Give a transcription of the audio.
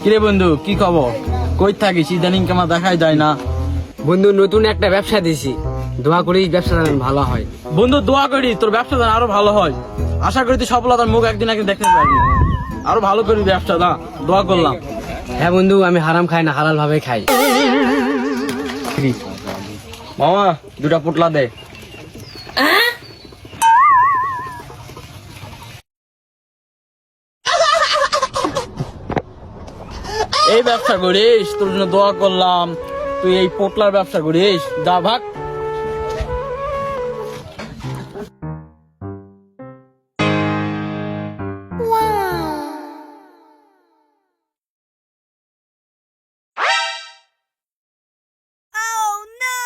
কিরে বন্ধু, কি খবর? কই থাকিস? ইদানিং কেমন দেখাই যায় না। বন্ধু নতুন একটা ব্যবসা দিছি, দোয়া করি ব্যবসাটা যেন ভালো হয়। বন্ধু দোয়া করি তোর ব্যবসা যেন আরো ভালো হয়। আশা করি তুই সফলতার মুখ একদিন একদিন দেখতে পারবি। আরো ভালো করবি ব্যবসা, না দোয়া করলাম। হ্যাঁ বন্ধু, আমি হারাম খাই না, হালাল ভাবে খাই। মামা দুটা পুটলা দে। এই ব্যবসা করিস, তোর জন্য দোয়া করলাম। তুই এই পোটলার ব্যবসা করিস, যা ভাগ। Oh no!